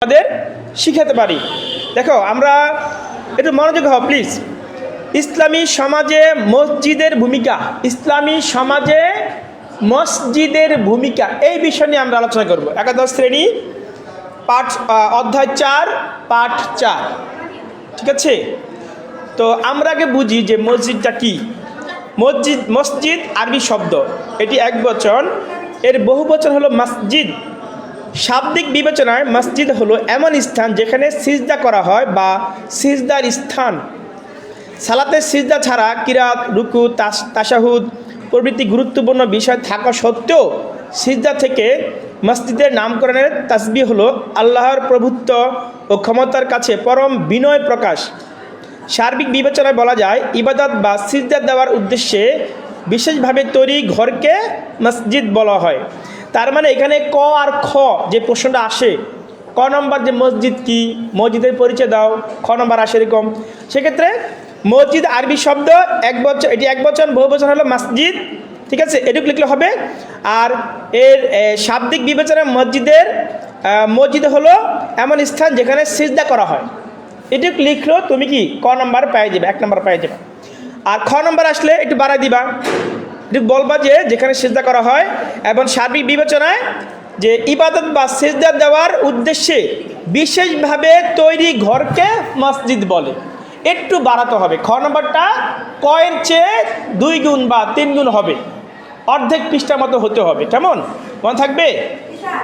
আমাদের শিখাতে পারি। দেখো আমরা একটু মনোযোগ হও প্লিজ। ইসলামী সমাজে মসজিদের ভূমিকা, ইসলামী সমাজে মসজিদের ভূমিকা, এই বিষয় নিয়ে আমরা আলোচনা করব। একাদশ শ্রেণী অধ্যায় 4 পাঠ 4, ঠিক আছে? তো আমরা আগে বুঝি যে মসজিদটা কি। মসজিদ আরবি শব্দ, এটি একবচন, এর বহুবচন হলো মসজিদ। শাব্দিক বিবেচনায় মসজিদ হলো এমন স্থান যেখানে সিজদা করা হয় বা সিজদার স্থান। সালাতের সিজদা ছাড়া কিরাত, রুকু, তাশাহুদ প্রভৃতি গুরুত্বপূর্ণ বিষয় থাকা সত্ত্বেও সিজদা থেকে মসজিদের নামকরণের তাসবিহ হলো আল্লাহর প্রভুত্ব ও ক্ষমতার কাছে পরম বিনয় প্রকাশ। সার্বিক বিবেচনায় বলা যায় ইবাদত বা সিজদা দেওয়ার উদ্দেশ্যে বিশেষভাবে তৈরি ঘরকে মসজিদ বলা হয়। তার মানে এখানে ক আর খ যে প্রশ্নটা আসে, ক নম্বর যে মসজিদ কি, মসজিদের পরিচয় দাও, খ নম্বর আসে এরকম। সেক্ষেত্রে মসজিদ আরবি শব্দ একবচন, এটি একবচন, বহুবচন হলো মসজিদ, ঠিক আছে? এটুকু লিখলে হবে। আর এর শাব্দিক বিবেচনায় মসজিদ হলো এমন স্থান যেখানে সিজদা করা হয়। এটুকু লিখলো তুমি কি ক নম্বর পেয়ে যাবে, 1 নম্বর পেয়ে যাবে। আর খ নম্বর আসলে একটু বাড়াই দিবা, একটু বলবা যে যেখানে সিজদা করা হয়। এবং সার্বিক বিবেচনায় যে ইবাদত বা সিজদা দেওয়ার উদ্দেশ্যে বিশেষভাবে তৈরি ঘরকে মসজিদ বলে। একটু বাড়াতে হবে, খ নম্বরটা কয়ের চেয়ে 2 গুণ বা 3 গুণ হবে, অর্ধেক পৃষ্ঠার মতো হতে হবে, কেমন মনে থাকবে?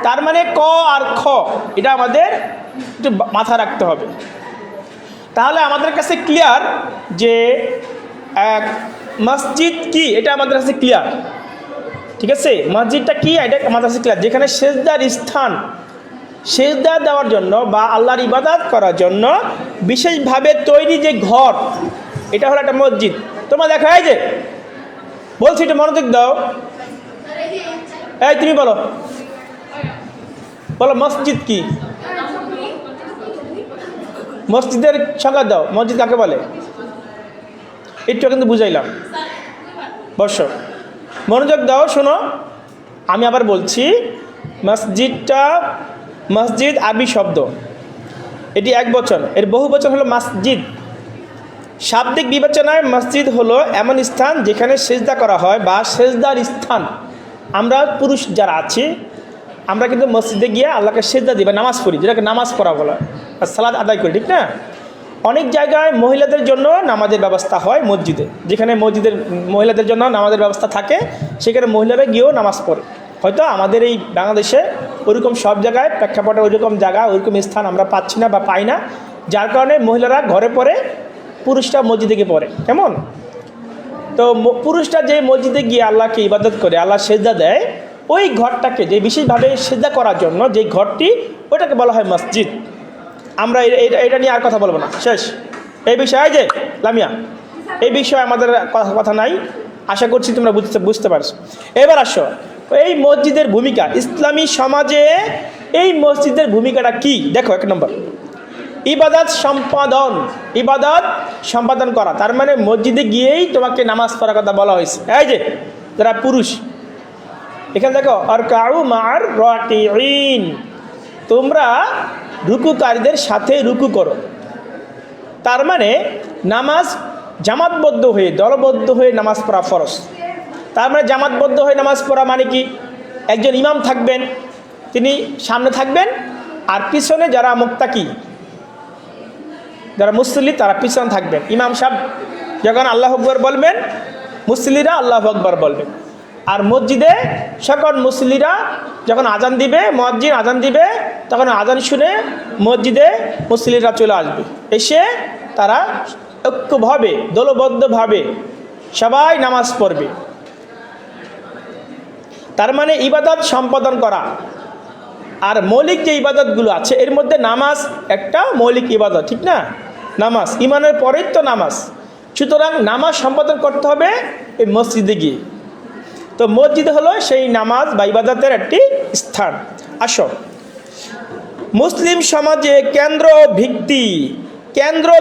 তার মানে ক আর খ এটা আমাদের একটু মাথা রাখতে হবে। তাহলে আমাদের কাছে ক্লিয়ার যে মসজিদ কি, এটা আমাদের কাছে ক্লিয়ার, ঠিক আছে? মসজিদটা কি এটা আমাদের কাছে ক্লিয়ার, যেখানে সেজদার স্থান, সেজদা দেওয়ার জন্য বা আল্লাহর ইবাদত করার জন্য বিশেষভাবে তৈরি যে ঘর, এটা হলো একটা মসজিদ। তোমরা দেখো, এই যে বলছি একটু মনোযোগ দাও। এই তুমি বলো মসজিদ কি? মসজিদের সংজ্ঞা দাও, মসজিদ কাকে বলে? একটু কিন্তু বুঝাইলাম, বর্ষ মনোযোগ দাও, শোনো আমি আবার বলছি। মসজিদ আরবি শব্দ, এটি একবচন, এর বহুবচন হলো মসজিদ। শাব্দিক বিবেচনায় মসজিদ হলো এমন স্থান যেখানে সেজদা করা হয় বা সেজদার স্থান। আমরা পুরুষ যারা আছি আমরা কিন্তু মসজিদে গিয়ে আল্লাহকে সেজদা দিই বা নামাজ পড়ি, যেটাকে নামাজ পড়া বলা, আর সালাত আদায় করি, ঠিক না? অনেক জায়গায় মহিলাদের জন্য নামাজের ব্যবস্থা হয় মসজিদে, যেখানে মহিলাদের জন্য নামাজের ব্যবস্থা থাকে সেখানে মহিলারা গিয়েও নামাজ পড়ে। হয়তো আমাদের এই বাংলাদেশে ওরকম সব জায়গায় প্রেক্ষাপটে ওইরকম জায়গা, ওইরকম স্থান আমরা পাচ্ছি না বা পাই না, যার কারণে মহিলারা ঘরে পড়ে, পুরুষরা মসজিদে গিয়ে পড়ে, কেমন? তো পুরুষরা যে মসজিদে গিয়ে আল্লাহকে ইবাদত করে, আল্লাহ সেজদা দেয়, ওই ঘরটাকে যে বিশেষভাবে সেজদা করার জন্য যে ঘরটি, ওটাকে বলা হয় মসজিদ। আমরা এটা নিয়ে আর কথা বলবো না, শেষ এই বিষয়ে। যে লামিয়া, এই বিষয়ে আমাদের কথা নাই, আশা করছি তোমরা বুঝতে পারছো। এবার আসো এই মসজিদের ভূমিকা, ইসলামী সমাজে এই মসজিদের ভূমিকাটা কি দেখো। 1 নম্বর ইবাদত সম্পাদন করা। তার মানে মসজিদে গিয়েই তোমাকে নামাজ পড়ার কথা বলা হয়েছে। এই যে যারা পুরুষ, এখানে দেখো আরকাউ মা'আর রাকিঈন, তোমরা রুকুকারীদের সাথে রুকু করো। তার মানে নামাজ জামাতবদ্ধ হয়ে, দলবদ্ধ হয়ে নামাজ পড়া ফরজ। তার মানে জামাতবদ্ধ হয়ে নামাজ পড়া মানে কি? একজন ইমাম থাকবেন, তিনি সামনে থাকবেন, আর পিছনে যারা মুত্তাকি, যারা মুসল্লি, তারা পিছনে থাকবেন। ইমাম সাহেব যখন আল্লাহু আকবার বলবেন, মুসল্লিরা আল্লাহু আকবার বলবেন। আর মসজিদে সকল মুসল্লিরা যখন আজান দিবে, মুয়াজ্জিন আজান দিবে, তখন আজান শুনে মসজিদে মুসল্লিরা চলে আসবে, এসে তারা ঐক্যভাবে, দলবদ্ধভাবে সবাই নামাজ পড়বে। তার মানে ইবাদত সম্পাদন করা। আর মৌলিক যে ইবাদতগুলো আছে এর মধ্যে নামাজ একটা মৌলিক ইবাদত, ঠিক না? নামাজ ইমানের পরেই তো নামাজ, সুতরাং নামাজ সম্পাদন করতে হবে এই মসজিদে গিয়ে। তো মসজিদ হলো সেই নামাজ বা ইবাদতের একটি স্থান। আসো, মুসলিম সমাজে কেন্দ্র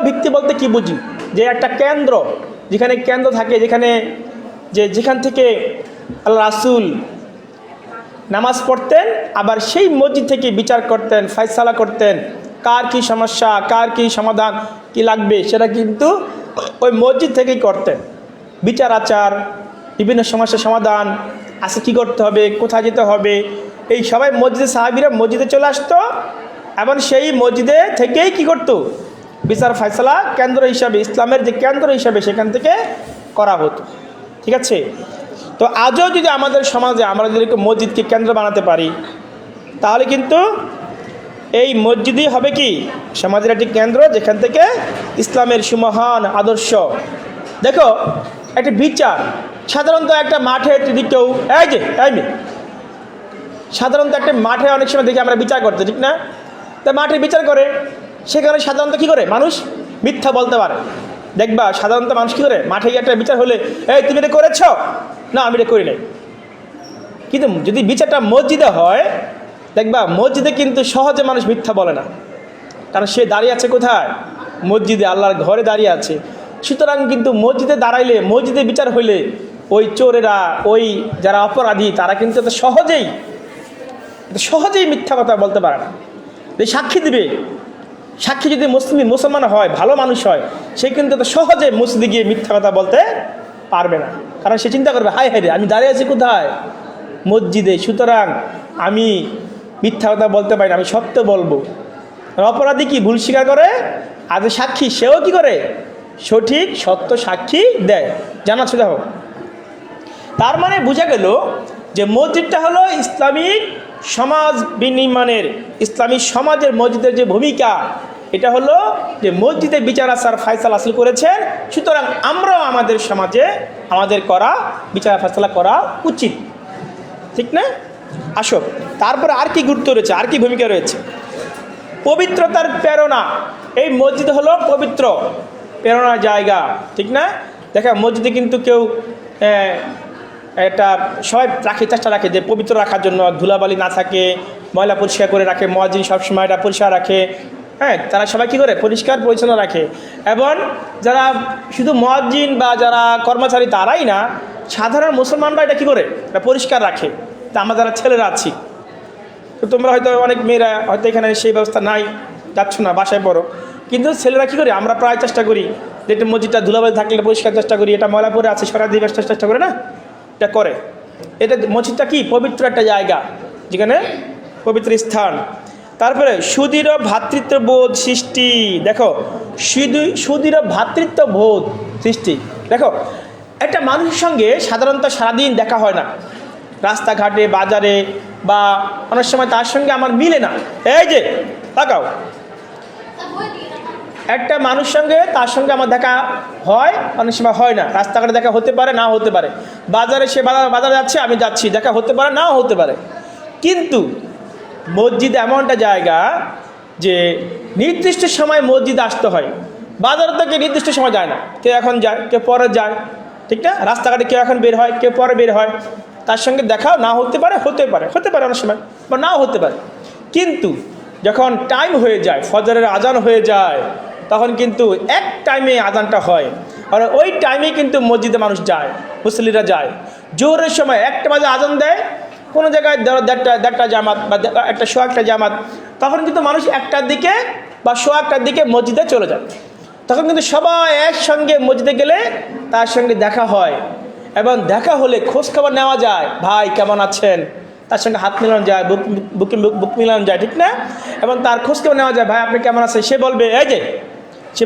ভিত্তি বলতে কি বুঝি? যে একটা কেন্দ্র, যেখানে কেন্দ্র থাকে, যেখান থেকে আল্লাহ রাসূল নামাজ পড়তেন, আবার সেই মসজিদ থেকে বিচার করতেন, ফয়সালা করতেন, কার কি সমস্যা, কার কি সমাধান কি লাগবে সেটা কিন্তু ওই মসজিদ থেকেই করতেন। বিচার আচার, বিভিন্ন সমস্যার সমাধান আছে, কী করতে হবে, কোথায় যেতে হবে, এই সবাই মসজিদে সাহাবীরা মসজিদে চলে আসতো এবং সেই মসজিদে থেকেই কী করতো, বিচার ফয়সালা কেন্দ্র হিসাবে, ইসলামের যে কেন্দ্র হিসাবে সেখান থেকে করা হতো। ঠিক আছে? তো আজও যদি আমাদের সমাজে আমরা যদি মসজিদকে কেন্দ্র বানাতে পারি, তাহলে কিন্তু এই মসজিদই হবে কি সমাজের একটি কেন্দ্র, যেখান থেকে ইসলামের সুমহান আদর্শ। দেখো একটা বিচার, সাধারণত একটা মাঠে যদি কেউ সাধারণত একটা মাঠে অনেক সময় দেখি আমরা বিচার করতে, ঠিক না? তা মাঠে বিচার করে, সেখানে সাধারণত কী করে মানুষ মিথ্যা বলতে পারে। দেখবা সাধারণত মানুষ কী করে, মাঠে গিয়ে একটা বিচার হলে, তুমি এটা করেছ, না আমি এটা করি নাই। কিন্তু যদি বিচারটা মসজিদে হয়, দেখবা মসজিদে কিন্তু সহজে মানুষ মিথ্যা বলে না, কারণ সে দাঁড়িয়ে আছে কোথায়, মসজিদে, আল্লাহর ঘরে দাঁড়িয়ে আছে। সুতরাং কিন্তু মসজিদে দাঁড়াইলে, মসজিদে বিচার হইলে ওই চোরেরা, ওই যারা অপরাধী, তারা কিন্তু এত সহজেই মিথ্যা কথা বলতে পারে না। এই সাক্ষী দিবে, সাক্ষী যদি মুসলমান হয়, ভালো মানুষ হয়, সে কিন্তু এত সহজে মসজিদে গিয়ে মিথ্যা কথা বলতে পারবে না, কারণ সে চিন্তা করবে, হায় রে আমি দাঁড়িয়ে আছি কোথায়, মসজিদে, সুতরাং আমি মিথ্যা কথা বলতে পারি না, আমি সত্য বলবো। অপরাধী কি ভুল স্বীকার করে, আর যে সাক্ষী সেও কি করে, সঠিক সত্য সাক্ষী দেয়। জানাচ্ছ দেখো, তার মানে বোঝা গেল যে মসজিদটা হলো ইসলামিক সমাজ বিনির্মাণের, ইসলামী সমাজের মসজিদের যে ভূমিকা, এটা হলো যে মসজিদে বিচার আচার ফয়সালা হাসিল করেছেন। সুতরাং আমরাও আমাদের সমাজে আমাদের করা বিচার ফয়সালা করা উচিত, ঠিক না? আসো, তারপরে আর কি গুরুত্ব রয়েছে, আর কি ভূমিকা রয়েছে? পবিত্রতার প্রেরণা। এই মসজিদ হলো পবিত্র প্রেরণার জায়গা, ঠিক না? দেখা মসজিদে কিন্তু কেউ একটা সবাই চেষ্টা রাখে যে পবিত্র রাখার জন্য, ধুলাবালি না থাকে, ময়লা পরিষ্কার করে রাখে, মুয়াজ্জিন সবসময় এটা পরিষ্কার রাখে। হ্যাঁ, তারা সবাই কী করে, পরিষ্কার পরিচ্ছন্ন রাখে। এবং যারা শুধু মুয়াজ্জিন বা যারা কর্মচারী তারাই না, সাধারণ মুসলমানরা এটা কী করে, এটা পরিষ্কার রাখে। তা আমরা যারা ছেলেরা আছি, তো তোমরা হয়তো অনেক মেয়েরা হয়তো এখানে সেই ব্যবস্থা নাই, যাচ্ছ না, বাসায় পড়ো, কিন্তু ছেলেরা কী করি, আমরা প্রায় চেষ্টা করি যে একটা মসজিদটা ধুলাবালি থাকলে পরিষ্কার চেষ্টা করি, এটা ময়লা পরে আছে সরা দিবার চেষ্টা করে না, এটা করে। এটা মসজিদটা কি পবিত্র একটা জায়গা, যেখানে পবিত্র স্থান। তারপরে সুদৃঢ় ভ্রাতৃত্ববোধ সৃষ্টি। দেখো সুদৃঢ় ভ্রাতৃত্ববোধ সৃষ্টি। দেখো একটা মানুষের সঙ্গে সাধারণত সারাদিন দেখা হয় না, রাস্তাঘাটে, বাজারে, বা অনেক সময় তার সঙ্গে আমার মিলে না। এই যে তাকাও, একটা মানুষ সঙ্গে তার সঙ্গে আমার দেখা হয়, অনেক সময় হয় না। রাস্তাঘাটে দেখা হতে পারে, নাও হতে পারে। বাজারে সে বাজারে যাচ্ছে, আমি যাচ্ছি, দেখা হতে পারে, নাও হতে পারে। কিন্তু মসজিদ এমন একটা জায়গা যে নির্দিষ্ট সময় মসজিদে আসতে হয়। বাজারে তো কেউ নির্দিষ্ট সময় যায় না, কেউ এখন যায়, কেউ পরে যায়, ঠিক না? রাস্তাঘাটে কেউ এখন বের হয়, কেউ পরে বের হয়। তার সঙ্গে দেখাও না হতে পারে, হতে পারে অনেক সময়, বা নাও হতে পারে। কিন্তু যখন টাইম হয়ে যায়, ফজরের আজান হয়ে যায়, তখন কিন্তু এক টাইমে আজানটা হয়, আর ওই টাইমে কিন্তু মসজিদে মানুষ যায়, মুসল্লিরা যায়। জোহরের সময় 1টা বাজে আজান দেয়, কোনো জায়গায় দেড়টা জামাত বা একটা সোয়া একটা জামাত, তখন কিন্তু মানুষ 1টার দিকে বা সোয়া 1টার দিকে মসজিদে চলে যায়। তখন কিন্তু সবাই একসঙ্গে মসজিদে গেলে তার সঙ্গে দেখা হয়, এবং দেখা হলে খোঁজখবর নেওয়া যায়, ভাই কেমন আছেন, তার সঙ্গে হাত মিলানো যায়, বুক মিলানো যায়, ঠিক না? এবং তার খোঁজখবর নেওয়া যায়, ভাই আপনি কেমন আছেন। সে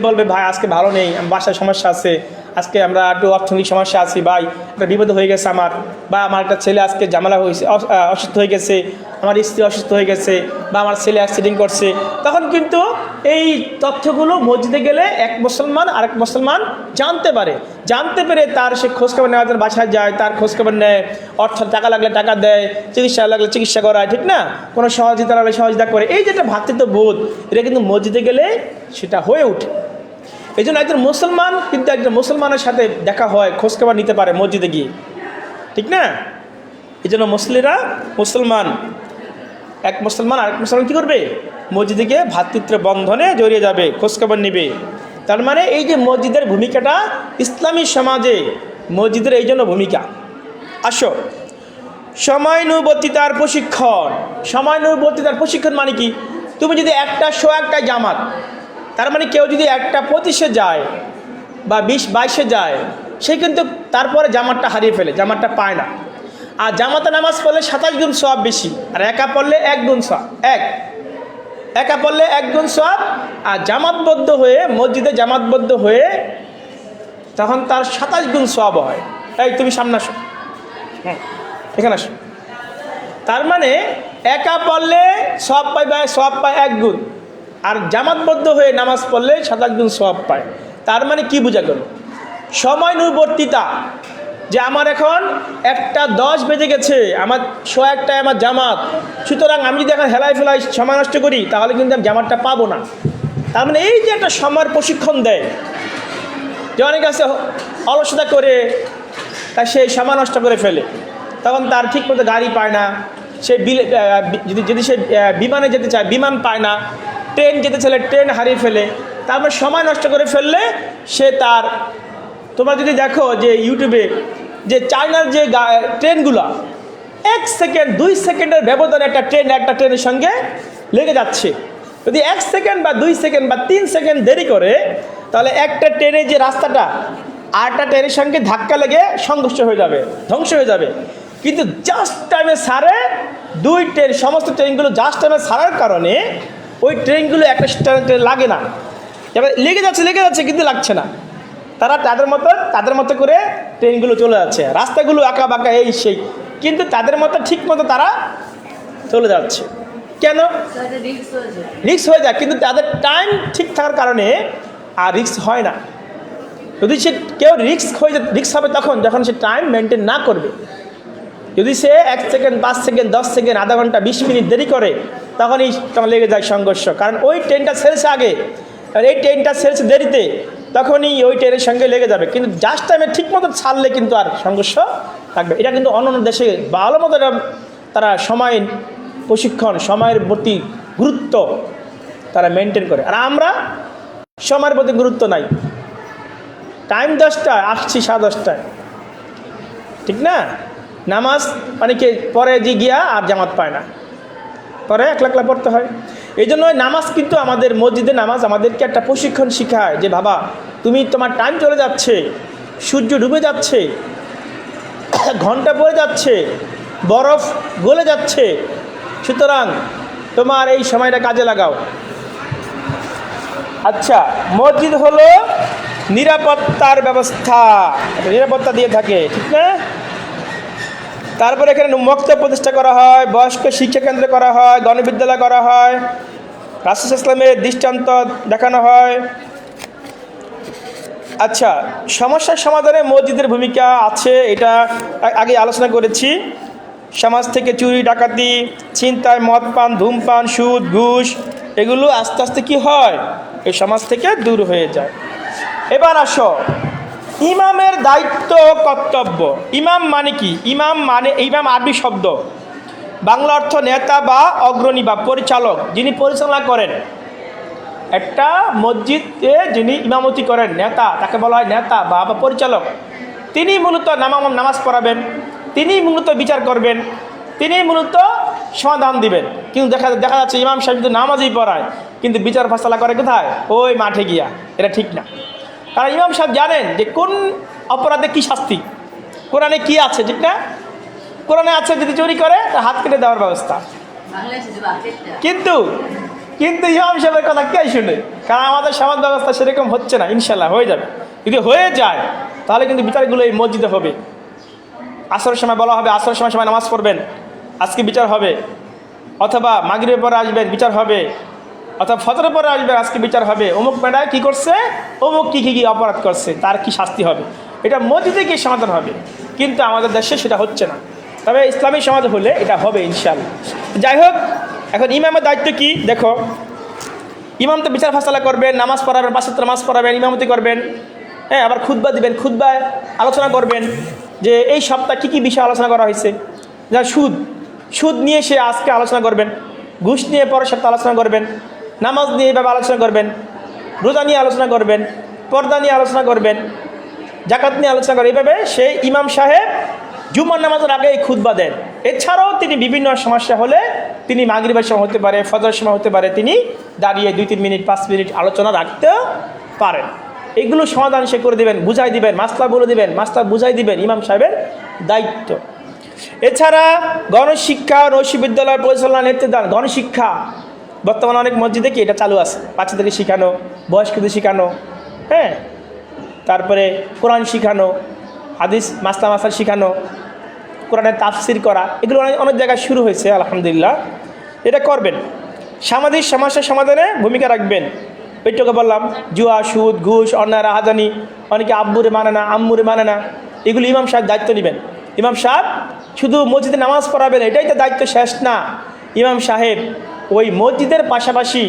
বলবে ভাই আজকে ভালো নেই, আমার বাসায় সমস্যা আছে, আজকে আমরা একটু অর্থনৈতিক সমস্যা আছি, ভাই একটা বিপদ হয়ে গেছে আমার, বা আমার একটা ছেলে আজকে ঝামেলা হয়েছে, অসুস্থ হয়ে গেছে, আমার স্ত্রী অসুস্থ হয়ে গেছে, বা আমার ছেলে অ্যাক্সিডেন্ট করছে। তখন কিন্তু এই তথ্যগুলো মসজিদে গেলে এক মুসলমান আরেক মুসলমান জানতে পেরে তার সে খোঁজখবর নেওয়ার জন্য বাসায় যায়, তার খোঁজখবর নেয়, টাকা লাগলে টাকা দেয়, চিকিৎসা লাগলে চিকিৎসা করায়, ঠিক না? কোনো সহযোগিতা লাগলে সহযোগিতা করে। এই যে একটা ভ্রাতৃত্ববোধ, এটা কিন্তু মসজিদে গেলে সেটা হয়ে ওঠে। এই জন্য একজন মুসলমান কিন্তু একজন মুসলমানের সাথে দেখা হয়, খোঁজখবর নিতে পারে মসজিদে গিয়ে, ঠিক না? এই জন্য এক মুসলমান আরেক মুসলমান কী করবে, মসজিদে গিয়ে ভ্রাতৃত্ব বন্ধনে জড়িয়ে যাবে, খোঁজখবর নেবে। তার মানে এই যে মসজিদের ভূমিকাটা ইসলামী সমাজে, মসজিদের এই জন্য ভূমিকা। আসো, সময়ানুবর্তিতার প্রশিক্ষণ। সময়ানুবর্তিতার প্রশিক্ষণ মানে কি? তুমি যদি একটা জামাত, তার মানে কেউ যদি একটা 25-এ যায় বা 20-22-এ যায়, সে কিন্তু তারপরে জামাতটা হারিয়ে ফেলে, জামাতটা পায় না। আর জামাতে নামাজ পড়লে 27 গুণ সওয়াব বেশি, আর একা পড়লে 1 গুণ সওয়াব। একা পড়লে 1 গুণ সওয়াব, আর জামাতবদ্ধ হয়ে, মসজিদে জামাতবদ্ধ হয়ে তখন তার 27 গুণ সওয়াব হয়। এই তুমি সামনে আসো, এখানে আসো। তার মানে একা পড়লে সওয়াব পায় 1 গুণ, আর জামাতবদ্ধ হয়ে নামাজ পড়লে 27 গুণ সওয়াব পায়। তার মানে কি বোঝা গেল? সময়ানুবর্তিতা, যে আমার এখন 1:10 বেজে গেছে, আমার 1:01টায় আমার জামাত, সুতরাং আমি যদি এখন হেলায় ফেলায় সময় নষ্ট করি তাহলে কিন্তু আমি জামাতটা পাবো না। তার মানে এই যে একটা সময়ের প্রশিক্ষণ দেয়, যে অনেক আছে অলসতা করে তা সেই সময় নষ্ট করে ফেলে, তখন তার ঠিক মতো গাড়ি পায় না, সে যদি সে বিমানে যেতে চায় বিমান পায় না, ট্রেন যেতে চাইলে ট্রেন হারিয়ে ফেলে। তারপর সময় নষ্ট করে ফেললে সে তার, তোমরা যদি দেখো যে ইউটিউবে যে চায়নার যে ট্রেনগুলো 1 সেকেন্ড 2 সেকেন্ডের ব্যবধানে একটা ট্রেনের সঙ্গে লেগে যাচ্ছে, যদি 1 সেকেন্ড বা 2 সেকেন্ড বা 3 সেকেন্ড দেরি করে, তাহলে একটা ট্রেনের যে রাস্তাটা আরেকটা ট্রেনের সঙ্গে ধাক্কা লেগে সংঘর্ষ হয়ে যাবে, ধ্বংস হয়ে যাবে। কিন্তু জাস্ট টাইমে ছাড়ে সমস্ত ট্রেনগুলো জাস্ট টাইমে ছাড়ার কারণে ওই ট্রেনগুলো একটা ট্রেন লাগে না, এবার লেগে যাচ্ছে কিন্তু লাগছে না। তারা তাদের মতো করে ট্রেনগুলো চলে যাচ্ছে, রাস্তাগুলো আঁকা বাঁকা এই সেই, কিন্তু তাদের মতো ঠিক মতো তারা চলে যাচ্ছে। কেন? রিস্ক হয়ে যায়, কিন্তু তাদের টাইম ঠিক থাকার কারণে আর রিস্ক হয় না। যদি সে কেউ রিস্ক হবে তখন যখন সে টাইম মেনটেন না করবে। যদি সে 1 সেকেন্ড 5 সেকেন্ড 10 সেকেন্ড আধা ঘন্টা 20 মিনিট দেরি করে, তখন লেগে যায় সংঘর্ষ, কারণ ওই ট্রেনটা ছেড়েছে আগে, আর এই ট্রেনটা ছেড়েছে দেরিতে, তখনই ওই ট্রেনের সঙ্গে লেগে যাবে। কিন্তু জাস্ট টাইমে ঠিক মতো ছাড়লে কিন্তু আর সংঘর্ষ থাকবে। এটা কিন্তু অন্যান্য দেশে ভালো মতো তারা প্রশিক্ষণ, সময়ের প্রতি গুরুত্ব তারা মেনটেন করে। আর আমরা সময়ের প্রতি গুরুত্ব নাই, টাইম 10টায় আসছি 10:30টায়, ঠিক না? নামাজ অনেকে পরে গিয়া আর জামাত পায় না, পরে একলা পড়তে হয়। এই জন্য নামাজ কিন্তু আমাদের মসজিদে নামাজ আমাদেরকে একটা প্রশিক্ষণ শেখায়, যে বাবা তুমি তোমার টাইম চলে যাচ্ছে, সূর্য ডুবে যাচ্ছে, ঘন্টা পড়ে যাচ্ছে, বরফ গলে যাচ্ছে, সুতরাং তোমার এই সময়টা কাজে লাগাও। আচ্ছা, মসজিদ হলো নিরাপত্তার ব্যবস্থা, নিরাপত্তা দিয়ে থাকে, ঠিক না? তারপরে এখানে মক্তব প্রতিষ্ঠা করা হয়, বয়স্ক শিক্ষা কেন্দ্র করা হয়, গণবিদ্যালয় করা হয়, রাসূল ইসলামের দৃষ্টান্ত দেখানো হয়। আচ্ছা, সমস্যার সমাধানে মসজিদের ভূমিকা আছে, এটা আগে আলোচনা করেছি। সমাজ থেকে চুরি ডাকাতি, ছিনতাই, মদ পান, ধূমপান, সুদ, ঘুষ, এগুলো আস্তে আস্তে কি হয়, এই সমাজ থেকে দূর হয়ে যায়। এবার আসো ইমামের দায়িত্ব কর্তব্য। ইমাম মানে কি? ইমাম আরবি শব্দ, বাংলা অর্থ নেতা বা অগ্রণী বা পরিচালক, যিনি পরিচালনা করেন। একটা মসজিদে যিনি ইমামতি করেন, নেতা, তাকে বলা হয় নেতা বা পরিচালক। তিনি মূলত নামাজ পড়াবেন, তিনি মূলত বিচার করবেন, তিনি মূলত সমাধান দিবেন। কিন্তু দেখা যাচ্ছে ইমাম সাহেব কিন্তু নামাজই পড়ায়, কিন্তু বিচার ফাসলা করে কোথায়? ওই মাঠে গিয়া। এটা ঠিক না। কারণ ইমাম সাহেব জানেন যে কোন অপরাধে কি শাস্তি, কোরআনে কি আছে, ঠিক না? কোরআনে আছে যদি চুরি করে তার হাত কেটে দেওয়ার ব্যবস্থা। কিন্তু ইমাম সাহেবের কথা কে শুনে? কারণ আমাদের সমাজ ব্যবস্থা সেরকম হচ্ছে না। ইনশাল্লাহ হয়ে যাবে। যদি হয়ে যায় তাহলে কিন্তু বিচারগুলো এই মসজিদে হবে। আসরের সময় বলা হবে আসরের সময় নামাজ পড়বেন, আজকে বিচার হবে। অথবা মাগরিবের পরে আসবেন, বিচার হবে। অথবা ফজরের পরে আসবেন, আজকে বিচার হবে। অমুক মেয়েটায় কী করছে, অমুক কী অপরাধ করছে, তার কি শাস্তি হবে, এটা মসজিদে গিয়ে সমাধান হবে। কিন্তু আমাদের দেশে সেটা হচ্ছে না। তবে ইসলামী সমাজ হলে এটা হবে ইনশাআল্লাহ। যাই হোক, এখন ইমামের দায়িত্ব কি দেখো। ইমাম তো বিচার ফাসলা করবেন, নামাজ পড়াবেন, 5 ওয়াক্ত নামাজ পড়াবেন, ইমামতি করবেন, হ্যাঁ, আবার খুতবা দিবেন, খুতবায় আলোচনা করবেন যে এই সপ্তাহে কী কী বিষয় আলোচনা করা হয়েছে। যা সুদ নিয়ে সে আজকে আলোচনা করবেন, ঘুষ নিয়ে পরের সপ্তাহে আলোচনা করবেন, নামাজ নিয়ে এইভাবে আলোচনা করবেন, রোজা নিয়ে আলোচনা করবেন, পর্দা নিয়ে আলোচনা করবেন, জাকাত নিয়ে আলোচনা করবেন। এইভাবে সেই ইমাম সাহেব জুমার নামাজের আগে খুতবা দেন। এছাড়াও তিনি বিভিন্ন সমস্যা হলে তিনি মাগরিবের সময় হতে পারে, ফজরের সময় হতে পারে, তিনি দাঁড়িয়ে 2-3 মিনিট 5 মিনিট আলোচনা রাখতেও পারেন। এগুলো সমাধান সে করে দেবেন, বুঝাই দিবেন, মাসলা বলে দিবেন, মাসলা বুঝাই দিবেন, ইমাম সাহেবের দায়িত্ব। এছাড়া গণশিক্ষা নৈশবিদ্যালয় পরিচালনা নেতৃত্ব, গণশিক্ষা বর্তমানে অনেক মসজিদে কি এটা চালু আছে, বাচ্চাদেরকে শেখানো, বয়স্কদের শেখানো, হ্যাঁ, তারপরে কোরআন শেখানো, হাদিস মাসলা মাসাল শেখানো, কোরআনের তাফসির করা, এগুলো অনেক অনেক জায়গায় শুরু হয়েছে আলহামদুলিল্লাহ। এটা করবেন। সামাজিক সমস্যার সমাধানে ভূমিকা রাখবেন। ওইটাকে বললাম, জুয়া, সুদ, ঘুষ, অন্যায়, রাহাজানি, অনেকে আব্বুরে মানে না, আম্মুরে মানে না, এগুলো ইমাম সাহেব দায়িত্ব নেবেন। ইমাম সাহেব শুধু মসজিদে নামাজ পড়াবেন এটাই তো দায়িত্ব শেষ না। ইমাম সাহেব ওই মসজিদের পাশাপাশি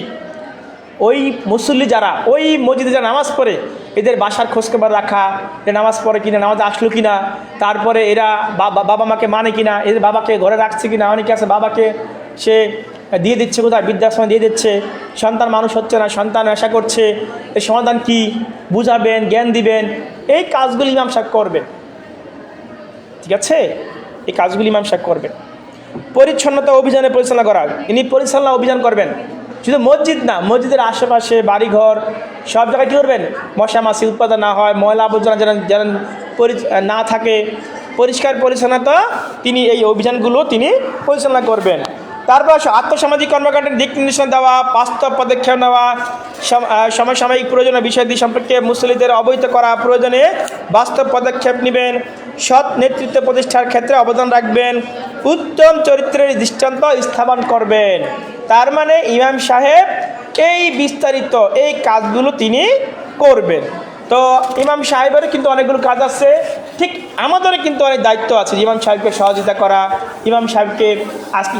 ওই মুসল্লি যারা ওই মসজিদে যারা নামাজ পড়ে এদের বাসার খোঁজখবর রাখা, এরা নামাজ পড়ে কিনা, নামাজ আসলো কিনা, তারপরে এরা বাবা মাকে মানে কিনা, এদের বাবাকে ঘরে রাখছে কিনা, অনেকে আছে বাবাকে সে দিয়ে দিচ্ছে কোথায়, বৃদ্ধাশ্রমে দিয়ে দিচ্ছে, সন্তান মানুষ হচ্ছে না, সন্তান আশা করছে, এর সমাধান কি বুঝাবেন, জ্ঞান দিবেন, এই কাজগুলি ইমাম সাহেব করবেন। ঠিক আছে, এই কাজগুলি ইমাম সাহেব করবেন। পরিচ্ছন্নতা অভিযানে পরিচালনা করা, ইনি পরিচালনা অভিযান করবেন। শুধু মসজিদ না, মসজিদের আশেপাশে বাড়িঘর সব জায়গায় কী করবেন, মশা মাছি উৎপাদন না হয়, ময়লা আবর্জনা যেন না থাকে, পরিষ্কার পরিচ্ছন্নতা তিনি এই অভিযানগুলো তিনি পরিচালনা করবেন। তারপর আত্মসামাজিক কর্মকাণ্ডের দিক নির্দেশনা দেওয়া, বাস্তব পদক্ষেপ নেওয়া, সমসাময়িক প্রয়োজনীয় বিষয়াদি সম্পর্কে মুসল্লিদের অবহিত করা, প্রয়োজনে বাস্তব পদক্ষেপ নেবেন, সৎ নেতৃত্ব প্রতিষ্ঠার ক্ষেত্রে অবদান রাখবেন, উত্তম চরিত্রের দৃষ্টান্ত স্থাপন করবেন। তার মানে ইমাম সাহেব এই বিস্তারিত এই কাজগুলো তিনি করবেন। তো ইমাম সাহেবেরও কিন্তু অনেকগুলো কাজ আছে, ঠিক আমাদেরও কিন্তু অনেক দায়িত্ব আছে ইমাম সাহেবকে সহযোগিতা করা। ইমাম সাহেবকে আজকে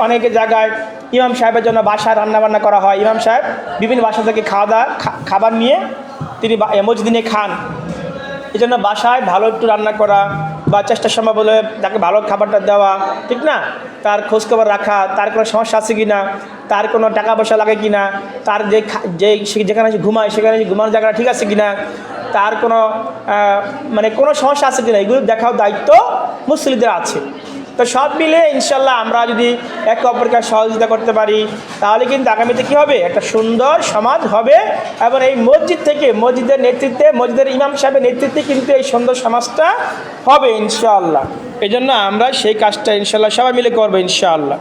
অনেকে জায়গায় ইমাম সাহেবের জন্য বাসায় রান্নাবান্না করা হয়। ইমাম সাহেব বিভিন্ন বাসা থেকে খাবার নিয়ে তিনি মসজিদে নিয়ে খান। এই জন্য বাসায় ভালো একটু রান্না করা বা চেষ্টা সম্ভব হলে তাকে ভালো খাবারটা দেওয়া, ঠিক না, তার খোঁজখবর রাখা, তার কোনো সমস্যা আছে কি না, তার কোনো টাকা পয়সা লাগে কি না, তার যেখানে ঘুমায় সেখানে ঘুমানোর জায়গাটা ঠিক আছে কি না, তার কোনো মানে কোনো সমস্যা আছে কি না, এগুলো দেখাও দায়িত্ব মুসল্লিদের আছে। তো সব মিলে ইনশাল্লাহ আমরা যদি একে অপরকে সহযোগিতা করতে পারি তাহলে কিন্তু আগামীতে কী হবে, একটা সুন্দর সমাজ হবে। এবং এই মসজিদ থেকে, মসজিদের নেতৃত্বে, মসজিদের ইমাম সাহেবের নেতৃত্বে কিন্তু এই সুন্দর সমাজটা হবে ইনশাআল্লাহ। এই জন্য আমরা সেই কাজটা ইনশাল্লাহ সবাই মিলে করবো ইনশাআল্লাহ।